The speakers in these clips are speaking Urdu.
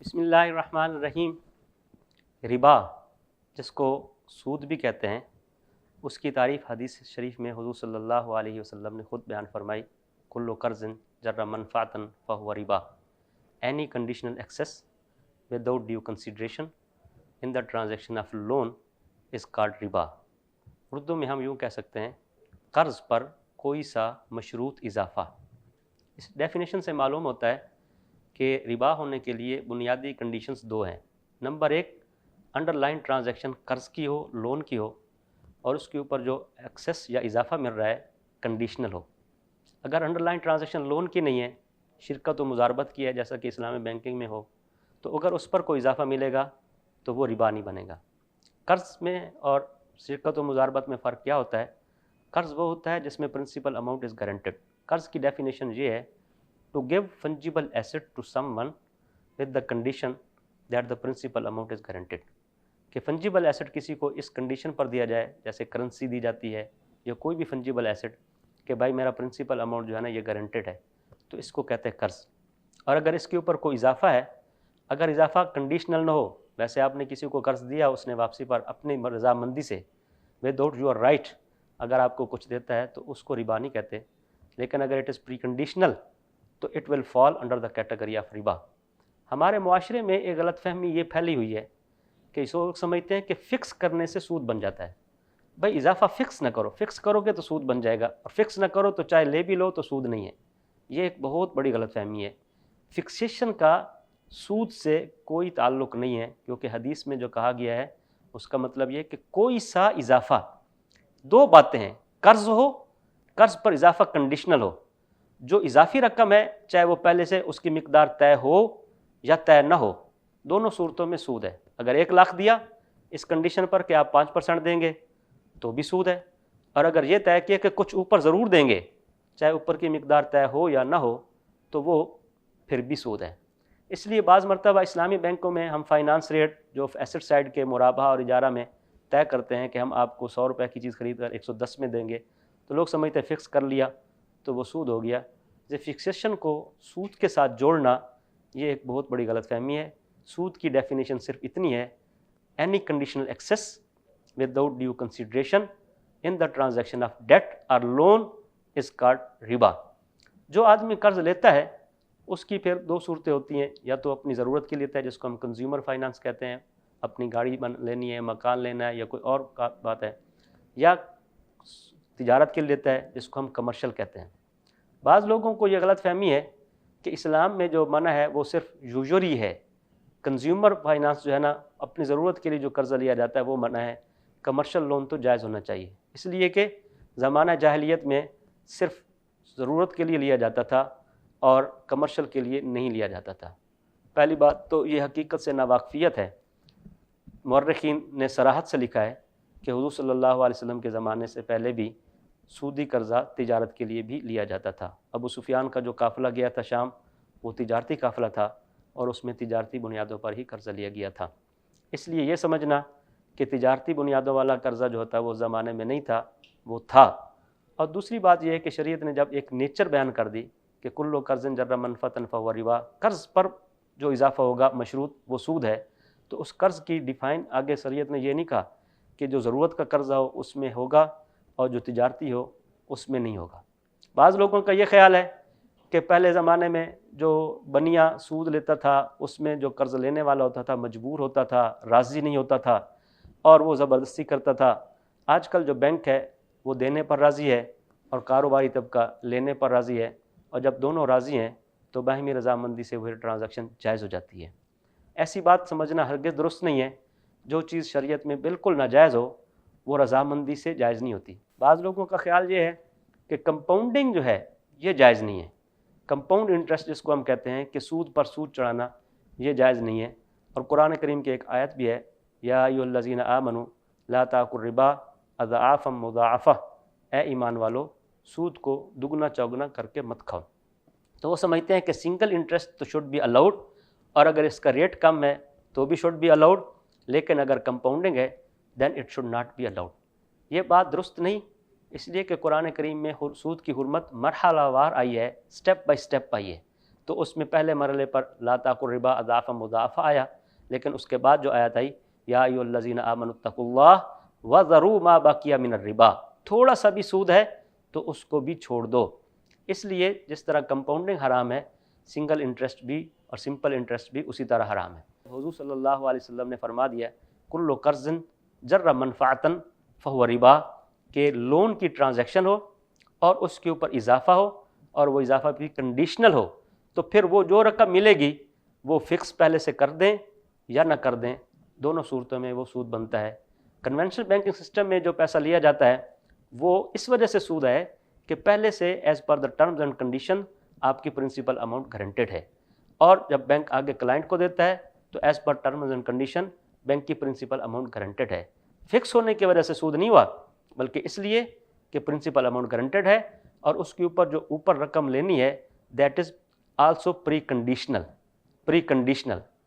بسم اللہ الرحمن الرحیم۔ ربا، جس کو سود بھی کہتے ہیں، اس کی تعریف حدیث شریف میں حضور صلی اللہ علیہ وسلم نے خود بیان فرمائی، کل قرض جر منفعتا فہو ربا، any conditional excess without due consideration in the transaction of loan is called ربا۔ اردو میں ہم یوں کہہ سکتے ہیں، قرض پر کوئی سا مشروط اضافہ۔ اس ڈیفینیشن سے معلوم ہوتا ہے کہ ربا ہونے کے لیے بنیادی کنڈیشنز دو ہیں۔ نمبر ایک، انڈر لائن ٹرانزیکشن قرض کی ہو، لون کی ہو، اور اس کے اوپر جو ایکسیس یا اضافہ مل رہا ہے کنڈیشنل ہو۔ اگر انڈر لائن ٹرانزیکشن لون کی نہیں ہے، شرکت و مضاربت کی ہے جیسا کہ اسلامی بینکنگ میں ہو، تو اگر اس پر کوئی اضافہ ملے گا تو وہ ربا نہیں بنے گا۔ قرض میں اور شرکت و مضاربت میں فرق کیا ہوتا ہے؟ قرض وہ ہوتا ہے جس میں پرنسپل اماؤنٹ از گارنٹیڈ۔ قرض کی ڈیفینیشن یہ ہے، to give fungible asset to someone with the condition that the principal amount is guaranteed، کہ fungible asset کسی کو اس کنڈیشن پر دیا جائے، جیسے کرنسی دی جاتی ہے یا کوئی بھی fungible asset، کہ بھائی میرا پرنسپل اماؤنٹ جو ہے نا یہ گارنٹیڈ ہے، تو اس کو کہتے ہیں قرض۔ اور اگر اس کے اوپر کوئی اضافہ ہے، اگر اضافہ کنڈیشنل نہ ہو، ویسے آپ نے کسی کو قرض دیا، اس نے واپسی پر اپنی رضامندی سے وداؤٹ یور رائٹ اگر آپ کو کچھ دیتا ہے تو اس کو ربا نہیں کہتے۔ لیکن اگر اٹ از پری کنڈیشنل تو it will fall under the category of ربا۔ ہمارے معاشرے میں ایک غلط فہمی یہ پھیلی ہوئی ہے کہ لوگ سمجھتے ہیں کہ فکس کرنے سے سود بن جاتا ہے۔ بھائی اضافہ فکس نہ کرو، فکس کرو گے تو سود بن جائے گا، اور فکس نہ کرو تو چاہے لے بھی لو تو سود نہیں ہے۔ یہ ایک بہت بڑی غلط فہمی ہے۔ فکسیشن کا سود سے کوئی تعلق نہیں ہے، کیونکہ حدیث میں جو کہا گیا ہے اس کا مطلب یہ کہ کوئی سا اضافہ، دو باتیں ہیں، قرض ہو، قرض پر اضافہ کنڈیشنل ہو، جو اضافی رقم ہے چاہے وہ پہلے سے اس کی مقدار طے ہو یا طے نہ ہو، دونوں صورتوں میں سود ہے۔ اگر 1 لاکھ دیا اس کنڈیشن پر کہ آپ 5% دیں گے تو بھی سود ہے، اور اگر یہ طے کیا کہ کچھ اوپر ضرور دیں گے چاہے اوپر کی مقدار طے ہو یا نہ ہو تو وہ پھر بھی سود ہے۔ اس لیے بعض مرتبہ اسلامی بینکوں میں ہم فائنانس ریٹ جو ایسٹ سائڈ کے مرابحہ اور اجارہ میں طے کرتے ہیں کہ ہم آپ کو 100 روپے کی چیز خرید کر 110 میں دیں گے، تو لوگ سمجھتے ہیں فکس کر لیا تو وہ سود ہو گیا۔ یہ فکسیشن کو سود کے ساتھ جوڑنا یہ ایک بہت بڑی غلط فہمی ہے۔ سود کی ڈیفینیشن صرف اتنی ہے، any conditional excess without due consideration in the transaction of debt اور لون از کالڈ ربا۔ جو آدمی قرض لیتا ہے اس کی پھر دو صورتیں ہوتی ہیں، یا تو اپنی ضرورت کے لیتا ہے جس کو ہم کنزیومر فائنانس کہتے ہیں، اپنی گاڑی لینی ہے، مکان لینا ہے، یا کوئی اور بات ہے، یا تجارت کے لیے لیتا ہے جس کو ہم کمرشل کہتے ہیں۔ بعض لوگوں کو یہ غلط فہمی ہے کہ اسلام میں جو منع ہے وہ صرف یوزری ہے، کنزیومر فائنانس جو ہے نا اپنی ضرورت کے لیے جو قرضہ لیا جاتا ہے وہ منع ہے، کمرشل لون تو جائز ہونا چاہیے، اس لیے کہ زمانہ جاہلیت میں صرف ضرورت کے لیے لیا جاتا تھا اور کمرشل کے لیے نہیں لیا جاتا تھا۔ پہلی بات تو یہ حقیقت سے ناواقفیت ہے۔ مورخین نے صراحت سے لکھا ہے کہ حضور صلی اللہ علیہ وسلم کے زمانے سے پہلے بھی سودی قرضہ تجارت کے لیے بھی لیا جاتا تھا۔ ابو سفیان کا جو قافلہ گیا تھا شام، وہ تجارتی قافلہ تھا اور اس میں تجارتی بنیادوں پر ہی قرضہ لیا گیا تھا۔ اس لیے یہ سمجھنا کہ تجارتی بنیادوں والا قرضہ جو ہوتا ہے وہ زمانے میں نہیں تھا، وہ تھا۔ اور دوسری بات یہ ہے کہ شریعت نے جب ایک نیچر بیان کر دی کہ کل قرض جر منفعتا فہو ربا، قرض پر جو اضافہ ہوگا مشروط وہ سود ہے، تو اس قرض کی ڈیفائن آگے شریعت نے یہ نہیں کہا کہ جو ضرورت کا قرضہ ہو اس میں ہوگا اور جو تجارتی ہو اس میں نہیں ہوگا۔ بعض لوگوں کا یہ خیال ہے کہ پہلے زمانے میں جو بنیا سود لیتا تھا اس میں جو قرض لینے والا ہوتا تھا مجبور ہوتا تھا، راضی نہیں ہوتا تھا اور وہ زبردستی کرتا تھا۔ آج کل جو بینک ہے وہ دینے پر راضی ہے اور کاروباری طبقہ لینے پر راضی ہے، اور جب دونوں راضی ہیں تو باہمی رضامندی سے وہ ٹرانزیکشن جائز ہو جاتی ہے۔ ایسی بات سمجھنا ہرگز درست نہیں ہے۔ جو چیز شریعت میں بالکل ناجائز ہو وہ رضامندی سے جائز نہیں ہوتی۔ بعض لوگوں کا خیال یہ ہے کہ کمپاؤنڈنگ جو ہے یہ جائز نہیں ہے، کمپاؤنڈ انٹرسٹ جس کو ہم کہتے ہیں کہ سود پر سود چڑھانا، یہ جائز نہیں ہے۔ اور قرآن کریم کی ایک آیت بھی ہے، یا ایھا الذین آمنوا لا تأکلوا الربا اضعافا مضاعفہ، اے ایمان والو سود کو دگنا چوگنا کر کے مت کھاؤ۔ تو وہ سمجھتے ہیں کہ سنگل انٹرسٹ تو شوڈ بی الاؤڈ، اور اگر اس کا ریٹ کم ہے تو بھی شوڈ بی الاؤڈ، لیکن اگر کمپاؤنڈنگ ہے then it should not be allowed. یہ بات درست نہیں، اس لیے کہ قرآن کریم میں سود کی حرمت مرحلہ وار آئی ہے، سٹیپ بائی سٹیپ آئی ہے۔ تو اس میں پہلے مرحلے پر لا تاکلوا الربا اضعافا مضاعفہ آیا، لیکن اس کے بعد جو آیت آئی یا ایھا الذین آمنوا اتقوا اللہ وذروا ما بقی من الربا، تھوڑا سا بھی سود ہے تو اس کو بھی چھوڑ دو۔ اس لیے جس طرح کمپاؤنڈنگ حرام ہے، سنگل انٹرسٹ بھی اور سمپل انٹرسٹ بھی اسی طرح حرام ہے۔ حضور صلی اللہ علیہ وسلم نے فرما دیا کل قرض جر منفعتا فہو ربا، کہ لون کی ٹرانزیکشن ہو اور اس کے اوپر اضافہ ہو اور وہ اضافہ بھی کنڈیشنل ہو، تو پھر وہ جو رقم ملے گی وہ فکس پہلے سے کر دیں یا نہ کر دیں، دونوں صورتوں میں وہ سود بنتا ہے۔ کنونشنل بینکنگ سسٹم میں جو پیسہ لیا جاتا ہے وہ اس وجہ سے سود ہے کہ پہلے سے as per the terms and condition آپ کی پرنسپل اماؤنٹ گارنٹیڈ ہے، اور جب بینک آگے کلائنٹ کو دیتا ہے تو as per terms and condition bank کی پرنسپل اماؤنٹ گارنٹیڈ ہے۔ فکس ہونے کی وجہ سے سود نہیں ہوا، بلکہ اس لیے کہ پرنسپل اماؤنٹ گارنٹیڈ ہے اور اس کے اوپر جو اوپر رقم لینی ہے that is also preconditional,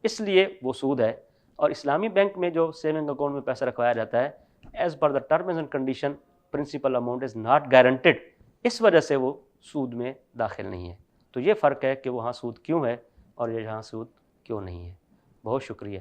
اس لیے وہ سود ہے۔ اور اسلامی بینک میں جو سیونگ اکاؤنٹ میں پیسہ رکھوایا جاتا ہے as per the terms and condition principal amount is not guaranteed, اس وجہ سے وہ سود میں داخل نہیں ہے۔ تو یہ فرق ہے کہ وہاں سود کیوں ہے اور یہاں سود کیوں نہیں ہے۔ بہت شکریہ۔